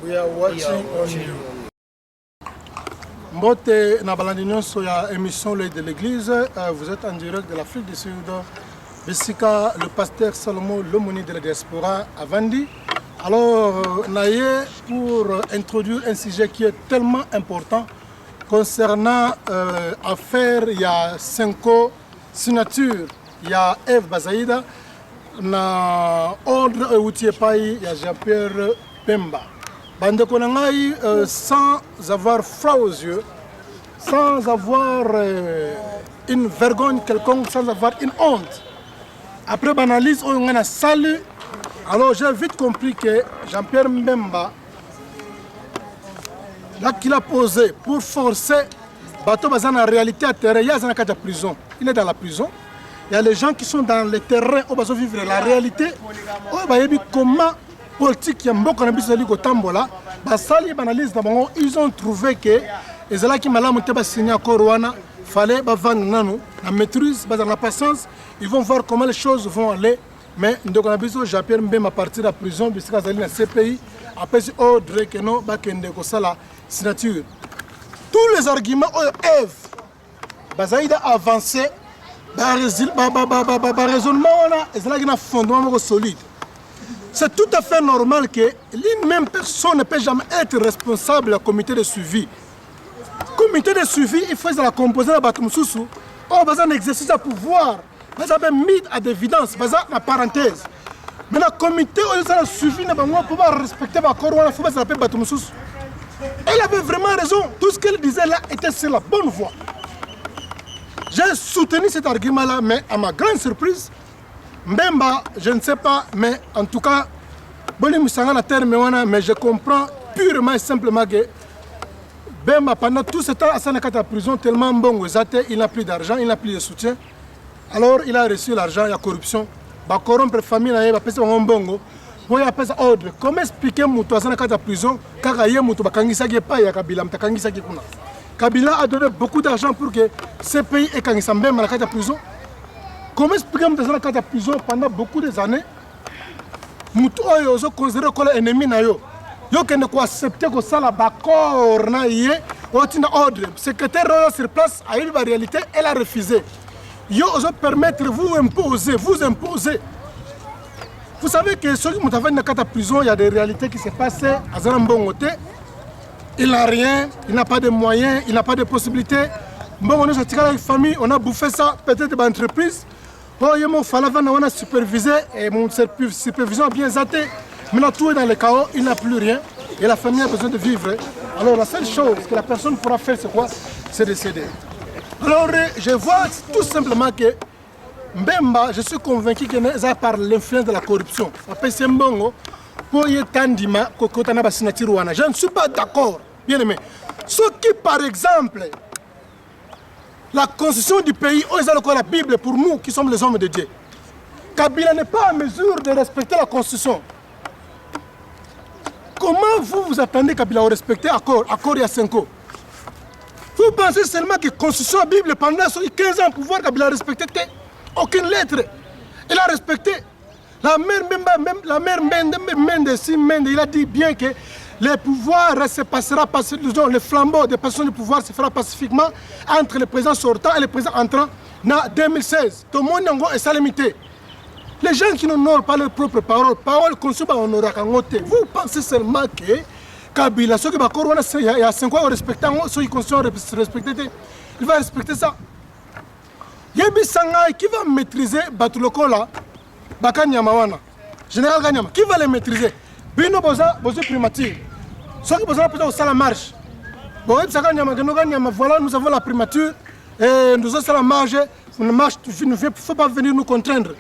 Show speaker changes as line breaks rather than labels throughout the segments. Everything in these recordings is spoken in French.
We are watching on you. Mbote na balandinyo sur la émission L'œil de l'église. Vous êtes en direct de l'Afrique du Sud. Bessika, le pasteur Salomon Lomoni de la diaspora à Vandi. Alors, Naye, pour introduire un sujet qui est tellement important concernant affaire, il y a 5 signatures. Il y a Eve Bazaïda, na ordre Outier Payi, il y a Jean-Pierre Pemba. Bande Konangaï, sans avoir froid aux yeux, sans avoir une vergogne quelconque, sans avoir une honte. Après l'analyse, on a salué. Alors j'ai vite compris que Jean-Pierre Mbemba, là qu'il a posé pour forcer Bateau Bazan en réalité à terre, il y a la prison. Il est dans la prison. Il y a les gens qui sont dans le terrain où ils vivre la réalité. Comment politique qui a beaucoup de tambola, ils ont trouvé que les gens qui ont signé à Corona, il fallait vendre la maîtrise, la patience. Ils vont voir comment les choses vont aller. Mais Jean-Pierre Mbemba partir de la prison, puisqu'il y a dans ces pays, après c'est ordre que non, la signature. Tous les arguments, Eve, Bazaïda a avancé, raisonnement, il y a un fondement solide. C'est tout à fait normal que l'une même personne ne peut jamais être responsable du comité de suivi. Le comité de suivi, il faut la composer de Batumsusu. On a un exercice de pouvoir. Vous avez mis à l'évidence, vous avez une parenthèse. Mais le comité a suivi pour respecter la Corona, il faut s'appeler Batumsusu. Elle avait vraiment raison. Tout ce qu'elle disait là était sur la bonne voie. J'ai soutenu cet argument-là, mais à ma grande surprise, Mbemba, je ne sais pas, mais en tout cas, mais je comprends purement et simplement que Mbemba, pendant tout ce temps, à Sanakata prison, tellement bon, il n'a plus d'argent, il n'a plus de soutien. Alors il a reçu l'argent, il y a corruption. Il a corrompre la famille, il a passé un bongo. Il a passé ordre. Comment expliquer que Sanakata prison, quand il y a un Kabila, Kabila a donné beaucoup d'argent pour que ce pays ait gagné la prison. Comment expliquer que dans la prison pendant beaucoup d'années, Moutou a considéré comme ennemi. Il a accepté que ça d'accord, il a ordre. Le secrétaire sur place a eu la réalité, elle a refusé. Il a permettre de vous imposer. Vous savez que ceux qui ont fait dans la prison, il y a des réalités qui se passent à Zanambongote. Il n'a rien, il n'a pas de moyens, il n'a pas de possibilités. Bon, on est sorti avec la famille, on a bouffé ça, peut-être dans l'entreprise. On a supervisé et mon supervision a bien zaté. Maintenant, tout est dans le chaos, il n'a plus rien et la famille a besoin de vivre. Alors, la seule chose que la personne pourra faire, c'est quoi? C'est de céder. Alors, je vois tout simplement que Mbemba, je suis convaincu que c'est par l'influence de la corruption. Après, c'est bon. Je ne suis pas d'accord, bien aimé. Ce qui, par exemple, la constitution du pays, la Bible pour nous qui sommes les hommes de Dieu. Kabila n'est pas en mesure de respecter la constitution. Comment vous attendez Kabila à respecter l'accord il y a 5 ans? Vous pensez seulement que la constitution de la Bible pendant 15 ans, pouvoir Kabila a respecté aucune lettre. Il a respecté. La mère Mende, il a dit bien que le pouvoir se passera, le flambeau des personnes du pouvoir se fera pacifiquement entre le président sortant et le président entrant en 2016. Tout le monde est salamité. Les gens qui n'honorent pas leurs propres paroles conçues par honorer Kangote, vous pensez seulement que Kabila, ceux qui il y a 5 ans respectant, ceux qui conçuent respecter, il va respecter ça. Yebi Sangai qui va maîtriser Batulokola, Bakanyamawana, Général Ganyama, qui va les maîtriser? Bino Boza, Bozo primature. Ceux qui besoin peut-être la marche. Bon, voilà, nous avons la primature et nous avons la marge. Il ne faut pas venir nous contraindre.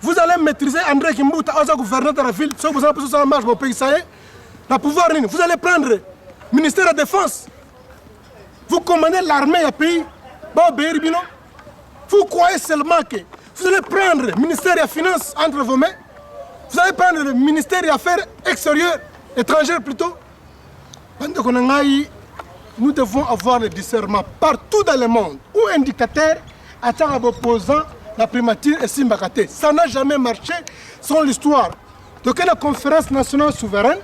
Vous allez maîtriser André Kimbuta, gouverneur de la ville. Ceux qui besoin de la marche, vous pays ça y est. La pouvoir, vous allez prendre le ministère de la Défense. Vous commandez l'armée à pays. Bon, Bino. Vous croyez seulement que vous allez prendre le ministère des Finances entre vos mains. Vous allez prendre le ministère des Affaires extérieures, étrangères plutôt. Nous devons avoir le discernement partout dans le monde où un dictateur attend à opposant la primature et Simbakate. Ça n'a jamais marché sans l'histoire. Donc la conférence nationale souveraine,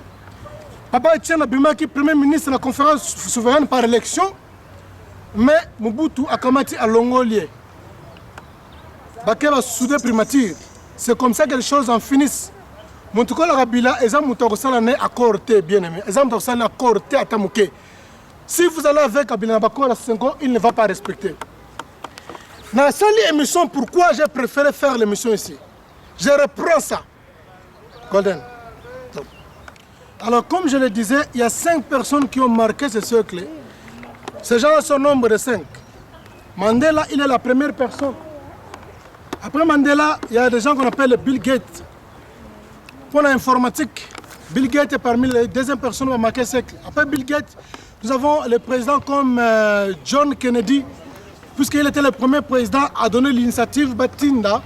Papa Etienne Abimaki, Premier ministre de la conférence souveraine par élection, mais Mobutu Akamati à Longolier. Bakeba soudé primature. C'est comme ça que les choses en finissent. Montukola Rabila, Ezam Moutokosala n'est accordé, bien aimé. Ezam Moutokosala n'est accordé à Tamouké. Si vous allez avec Kabila Nabako à la 5 ans, il ne va pas respecter. Dans la seule émission, pourquoi j'ai préféré faire l'émission ici? Je reprends ça. Golden. Alors, comme je le disais, il y a 5 personnes qui ont marqué ce cercle. Ces gens sont au nombre de 5. Mandela, il est la première personne. Après Mandela, il y a des gens qu'on appelle Bill Gates. Pour l'informatique, Bill Gates est parmi les deuxièmes personnes qui ont marqué ce cercle. Après Bill Gates, nous avons les présidents comme John Kennedy, puisqu'il était le premier président à donner l'initiative Batinda,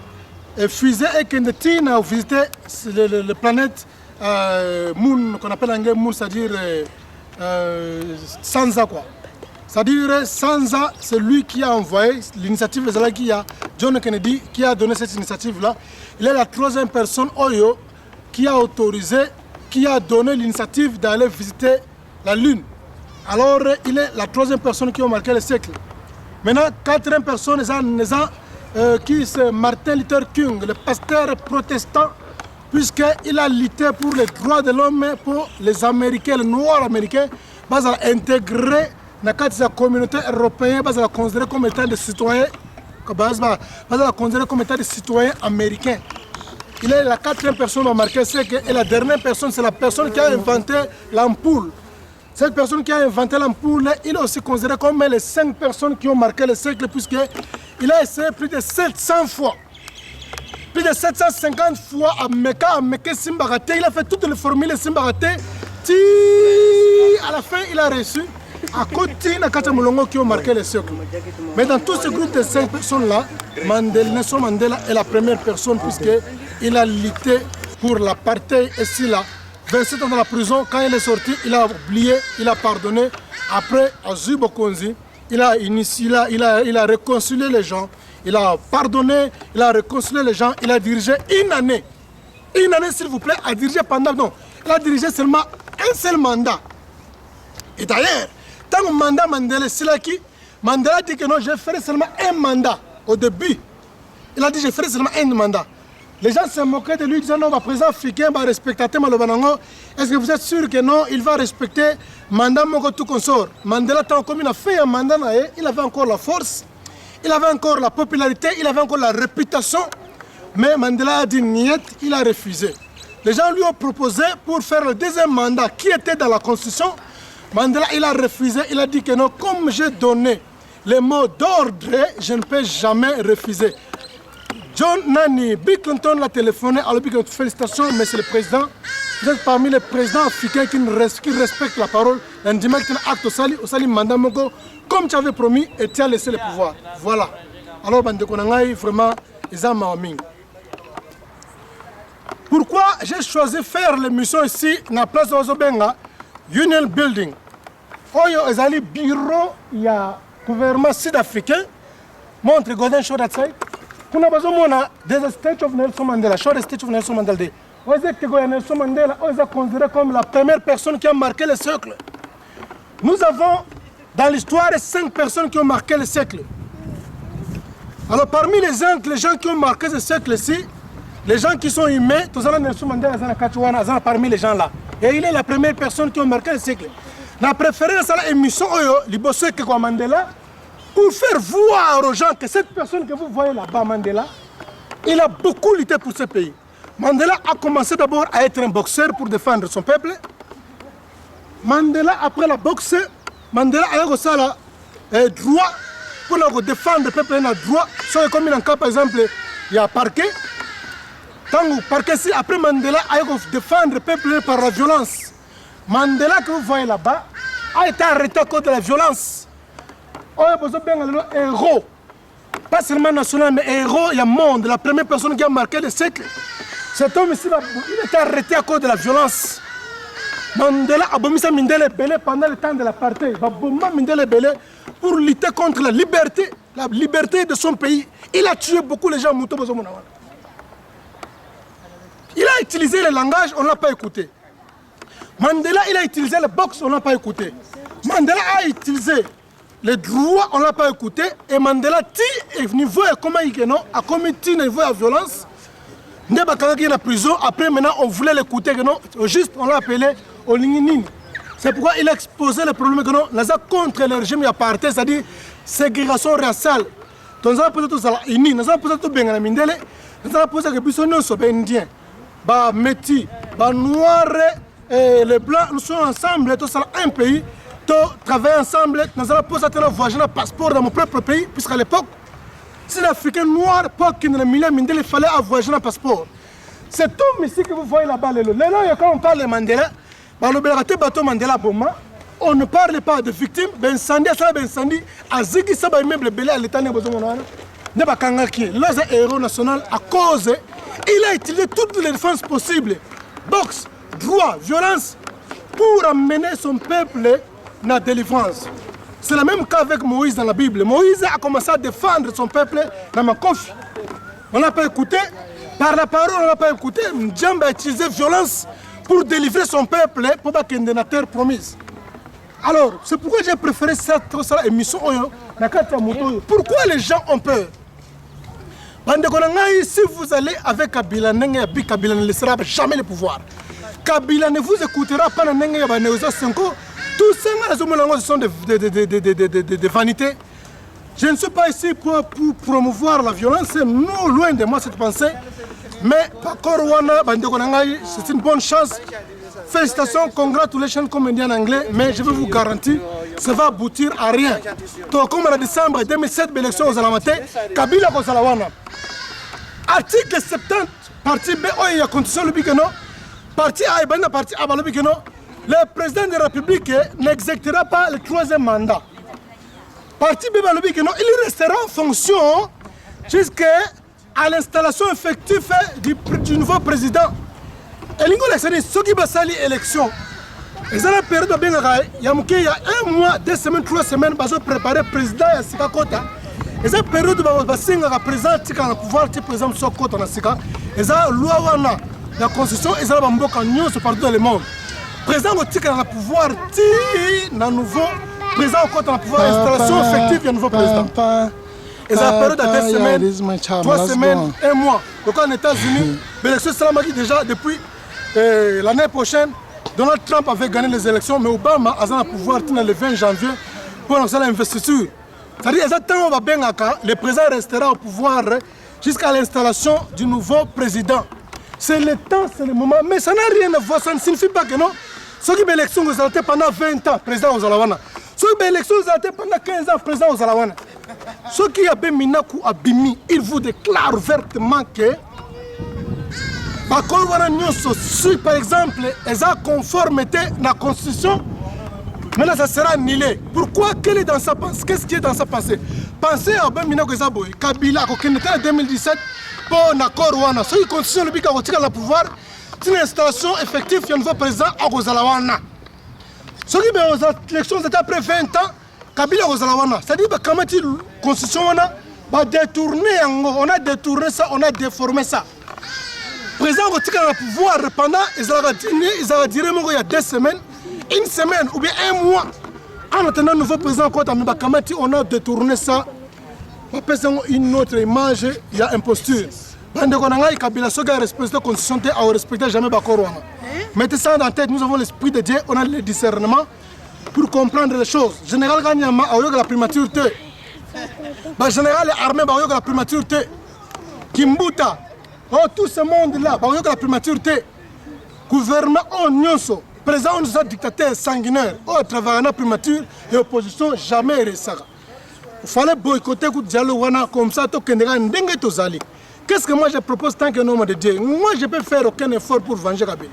et fusée et Kennedy a visité la planète Moon, qu'on appelle en anglais Moon, c'est-à-dire Sansa quoi. C'est-à-dire Sansa, c'est lui qui a envoyé l'initiative, John Kennedy qui a donné cette initiative-là. Il est la 3e personne Oyo qui a autorisé, qui a donné l'initiative d'aller visiter la Lune. Alors, il est la 3e personne qui a marqué le siècle. Maintenant, 4e personne, qui c'est Martin Luther King, le pasteur protestant, puisqu'il a lutté pour les droits de l'homme, pour les Américains, les Noirs américains, bas à intégrer dans la communauté européenne, bas à considérer comme étant des citoyens, bas à considérer comme étant des citoyens américains. Il est la 4e personne à marquer ce siècle, et la dernière personne, c'est la personne qui a inventé l'ampoule. Cette personne qui a inventé l'ampoule, il est aussi considéré comme les 5 personnes qui ont marqué le siècle, puisqu'il a essayé plus de 700 fois. Plus de 750 fois à Meka Simbarate. Il a fait toutes les formules Simbarate. À la fin, il a reçu à côté de Kata Moulongo qui ont marqué le siècle. Mais dans tout ce groupe de 5 personnes-là, Nelson Mandela est la première personne, puisqu'il a lutté pour l'apartheid et s'il là. 27 ans dans la prison, quand il est sorti, il a oublié, il a pardonné. Après, à Zubokonzi, il a réconcilié les gens, il a pardonné, il a réconcilié les gens, il a dirigé une année, s'il vous plaît, a dirigé pendant, non, il a dirigé seulement un seul mandat. Et d'ailleurs, tant que mandat Mandela Silaki, Mandela dit que non, je ferai seulement un mandat au début. Il a dit je ferai seulement un mandat. Les gens se moquaient de lui, disant non, le président africain va respecter Malobanango. Est-ce que vous êtes sûr que non, il va respecter mandat Moko tout consort? Mandela, tant comme il a fait un mandat, il avait encore la force, il avait encore la popularité, il avait encore la réputation. Mais Mandela a dit niet, il a refusé. Les gens lui ont proposé pour faire le 2e mandat qui était dans la constitution. Mandela, il a refusé, il a dit que non, comme j'ai donné les mots d'ordre, je ne peux jamais refuser. John Nani, Bill Clinton l'a téléphoné, alors Bill Clinton, félicitations, monsieur le président. Vous êtes parmi les présidents africains qui respectent la parole. Un dimanche, acte au Sali mandat Moko, comme tu avais promis, et tu as laissé le pouvoir. Voilà. Alors, Bande Konangaï, vraiment, ils ont maoming. Pourquoi j'ai choisi de faire l'émission ici, dans la place Ozobenga, Union Building? Oyo, ezali bureau, il y a gouvernement sud-africain, montre Golden Show outside. Kuna bazomona des Statue of Nelson Mandela, short Statue of Nelson Mandela. Nelson Mandela est considéré comme la première personne qui a marqué le siècle. Nous avons dans l'histoire 5 personnes qui ont marqué le siècle. Alors parmi les gens qui ont marqué ce siècle-ci, les gens qui sont humains, Nelson Mandela parmi les gens là. Et il est la première personne qui a marqué le siècle. On a préféré cette émission Mandela pour faire voir aux gens que cette personne que vous voyez là-bas, Mandela, il a beaucoup lutté pour ce pays. Mandela a commencé d'abord à être un boxeur pour défendre son peuple. Mandela, après la boxe, Mandela a eu droit pour défendre le peuple, il a droit. Comme il y a par exemple, il y a parquet. Tant parquet, après Mandela a eu défendre le peuple par la violence. Mandela, que vous voyez là-bas, a été arrêté à cause de la violence. On a besoin d'un héros. Pas seulement national, mais héros, il y a monde. La première personne qui a marqué le siècle. Cet homme ici, il était arrêté à cause de la violence. Mandela a bombé Mindele Belé pendant le temps de l'apartheid. Il a bombé Mindele Belé pour lutter contre la liberté de son pays. Il a tué beaucoup de gens. Il a utilisé le langage, on ne l'a pas écouté. Mandela, il a utilisé le boxe, on n'a pas écouté. Mandela a utilisé les droits, on n'a pas écouté. Et Mandela, au niveau comment il a commis un niveau de violence. Il est en prison. Après, maintenant, on voulait l'écouter. Juste, on l'a appelé au Linginini. C'est pourquoi il a exposé le problème que nous avons contre le régime apartheid, c'est-à-dire ségrégation raciale. Nous avons posé tout ça, nous avons posé tout bien à la Mindele, nous avons posé que nous sommes indiens, les métis, les noirs et les blancs, nous sommes ensemble, tout ça, un pays, nous travaillons ensemble, nous avons posé un voyage un passeport dans mon propre pays, puisqu'à l'époque, si l'Africain noir, pas qu'il ne Mindele, il fallait voyager un passeport. Cet homme ici que vous voyez là-bas, quand on parle de Mandela, on ne parle pas de victimes, le héros national à cause, il a utilisé toutes les défenses possibles, boxe, droit, violence, pour amener son peuple dans la délivrance. C'est le même cas avec Moïse dans la Bible. Moïse a commencé à défendre son peuple dans ma confiance. On n'a pas écouté, par la parole on n'a pas écouté, Djamba a utilisé violence pour délivrer son peuple pour pas qu'il y ait une terre promise. Alors, c'est pourquoi j'ai préféré cette émission. Pourquoi les gens ont peur? Si vous allez avec Kabila, Kabila ne laissera jamais le pouvoir. Kabila ne vous écoutera pas dans les Senko. Tous ces gens sont des vanités. Je ne suis pas ici pour promouvoir la violence, non, loin de moi cette pensée. Mais c'est une bonne chance. Félicitations, congratulations comme on dit en anglais, mais je veux vous garantir, ça va aboutir à rien. Donc, comme en décembre 2007, l'élection aux Alamate, Kabila Kozalawana. Article 70, partie B, il y a condition le bikeno, partie A et partie A, le président de la République n'exécutera pas le 3e mandat. Partie B, il restera en fonction jusqu'à l'installation effective du nouveau président. Et ceux qui ont l'élection, ils ont la période de il y a 1 mois, 2 semaines, 3 semaines, pour préparer le président à Sikakota. Ils ont la période de le président qui a le pouvoir, le président de Sokota, ils ont la loi, la constitution, ils ont la loi partout dans le monde. Le président qui a le pouvoir, le nouveau président qui a le pouvoir, l'installation effective du nouveau président. Ils ont la période de 2 semaines, 3 semaines, 1 mois. Donc en États-Unis, l'élection sera déjà depuis l'année prochaine. Donald Trump avait gagné les élections, mais Obama a le pouvoir le 20 janvier pour lancer l'investiture. C'est-à-dire que le président restera au pouvoir jusqu'à l'installation du nouveau président. C'est le temps, c'est le moment, mais ça n'a rien à voir, ça ne signifie pas que non. Ceux qui ont l'élection, vous avez pendant 20 ans, président aux Alawana. Ceux qui ont l'élection, vous avez pendant 15 ans, président aux Alawana. Ceux qui ont Minaku Abimi, ils vous déclarent ouvertement que si par exemple, ils ont conformité à la Constitution, maintenant ça sera annulé. Pourquoi? Qu'est-ce qui est dans sa pensée? Pensez à Minaku Zaboy, Kabila, en 2017, pour l'accord Wana. Si la Constitution le pouvoir, c'est une installation effective du nouveau président à Gozalawana. Ceux qui ont l'élection, c'était après 20 ans. Kabila Gozalawana, c'est-à-dire que quand la constitution on a détourné ça, on a déformé ça. Le président a le pouvoir pendant, il a dit il y a 2 semaines, 1 semaine ou bien 1 mois. En attendant le nouveau président, on a détourné ça. On peut une autre image, il y a imposture. Kabila a respecté la constitution, on ne respecte jamais Bakorwana. Mettez ça dans la tête, nous avons l'esprit de Dieu, on a le discernement pour comprendre les choses. Général Ganyama a eu la primaturité. Le général armé a eu la primaturité. Kimbuta, tout ce monde-là a eu la primaturité. Gouvernement, Nyonso, président de ce dictateur sanguinaire, on travaille en primature et opposition jamais réussira. Il fallait boycotter le dialogue comme ça, qu'est-ce que moi je propose tant que nom de Dieu? Moi je ne peux faire aucun effort pour venger Kabila.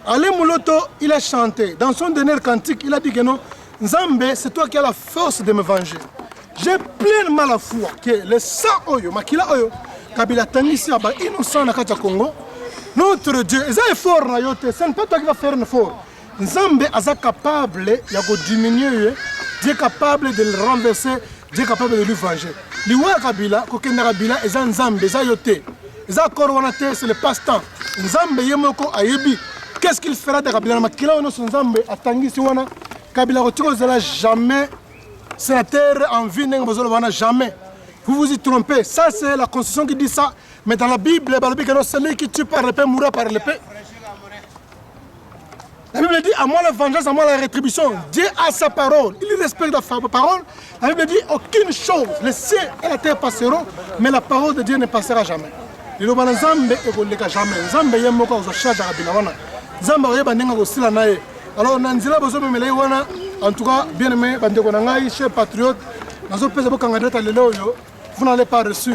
Ali Mouloto, il a chanté. Dans son dernier cantique, il a dit que non, Nzambe, c'est toi qui as la force de me venger. J'ai pleinement la foi que le sang Oyo, Makila Oyo, Kabila Tangisi Aba, innocent dans le Congo, notre Dieu, il est fort, ce n'est pas toi qui vas faire un effort. Nzambe est capable de diminuer, Dieu est capable de le renverser, Dieu est capable de lui venger. Liwa Kabila, Kokenda Kabila, ils ont Nzambe, ils ont yoté. Ils ont Korwanate, c'est le passe-temps. Nzambe Yemoko Ayebi. qu'est-ce qu'il fera de Kabila Makila on son Nzambe atangi si wana Kabila Rotiko zala jamais sénateur en vie jamais. Vous vous y trompez. Ça, c'est la Constitution qui dit ça. Mais dans la Bible, celui qui tue par l'épée mourra par l'épée. La Bible dit à moi la vengeance, à moi la rétribution. Dieu a sa parole. Il respecte sa parole. La Bible dit aucune chose. Le ciel et la terre passeront, mais la parole de Dieu ne passera jamais. Il n'y a jamais. Nzambe yemoka uzashaja kabila wana. Nzambe oyeba nenga kosila naye. Alors nanzila bozo memele wana. En tout cas, bien aimé, bandeko nangai, chers patriotes, nazo pesa bo kangandeta lelo yo. Vous n'allez pas reçu.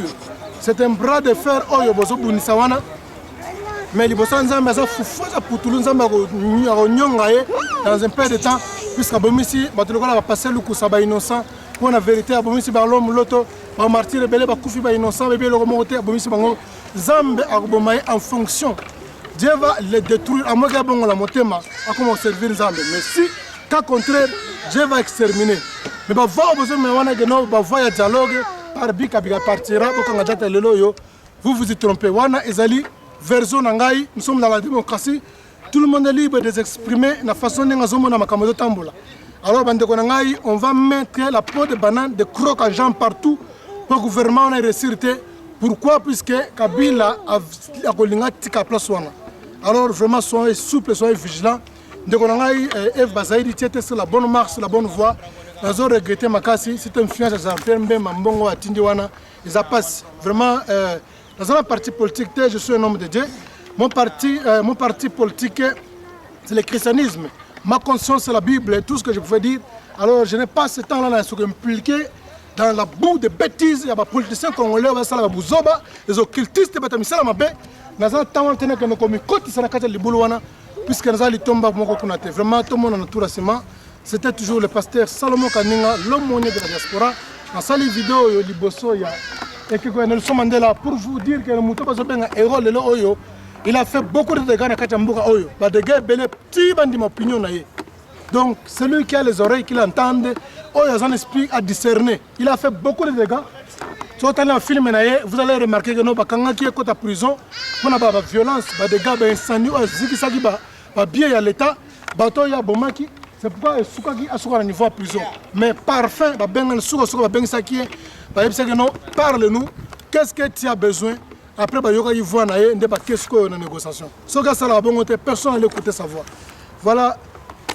C'est un bras de fer oyo bozo bunisa wana. Mais les bossans Nzambe za fufu za putulu Nzambe ko nyonga ye dans un peu de temps puisque bomisi batolokola va passer le coup ça ba innocent pour la vérité bomisi ba l'homme loto ba martyr belé ba kufi ba innocent bébé le remonter bomisi bango Nzambe akobomaye en fonction. Dieu va les détruire à moins que bon la motema à comment servir Nzambe. Mais si cas contraire Dieu va exterminer. Mais ba va besoin mais wana geno ba va dialogue par bika bika partira pour quand date lelo yo vous vous y trompez wana ezali version nangai nous sommes dans la démocratie tout le monde est libre de s'exprimer la façon dont nous na makambo tambola. Alors bandeko nangai on va mettre la peau de banane de crocs en jambe partout pour le gouvernement ait ressuscité. Pourquoi? Puisque Kabila a kolinga tika place wana. Alors vraiment soyez souples, soyez vigilants. Ndeko nangai Eve Bazaïdi était sur la bonne marche, la bonne voie. Nous avons regretté Makasi, c'est un fiance à Jean-Pierre Mambongo à Tindiwana. Ils a passé vraiment dans un parti politique, je suis un homme de Dieu. Mon parti politique, c'est le christianisme. Ma conscience, c'est la Bible, tout ce que je pouvais dire. Alors je n'ai pas ce temps-là à s'impliquer dans la boue de bêtises. Il y a des politiciens congolais, les occultistes, nous avons tant de temps que nous sommes côté puisque nous avons tombé vraiment tout le monde en tout rassemblement. C'était toujours le pasteur Salomon Kaninga, l'aumônier de la diaspora. Dans cette vidéo, et que Nelson Mandela, pour vous dire que le mouton héros de l'Oyo, il a fait beaucoup de dégâts dans Kachambuka Oyo. Des dégâts, petit bandit opinion. Donc, celui qui a les oreilles, qui l'entende, Oyo a un esprit à discerner. Il a fait beaucoup de dégâts. Si vous regardez un film, vous allez remarquer que nous avons qui est à prison, on a des violences, des dégâts, des incendies, des biens à l'État, bateau ya bomaki. C'est pourquoi il y a un niveau à prison. Mais parfum, parle-nous, qu'est-ce que tu as besoin? Après, il faut qu'est-ce qu'il y a une négociation. Personne n'a écouté sa voix. Voilà,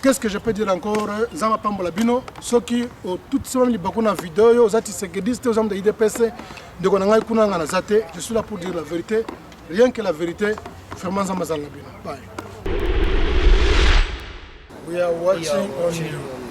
qu'est-ce que je peux dire encore? Zama Pambola Bino, ceux qui ont toutes ces vidéos, aux artistes, aux hommes de l'IDPC, je suis là pour dire la vérité, rien que la vérité. Bye. We are watching on you.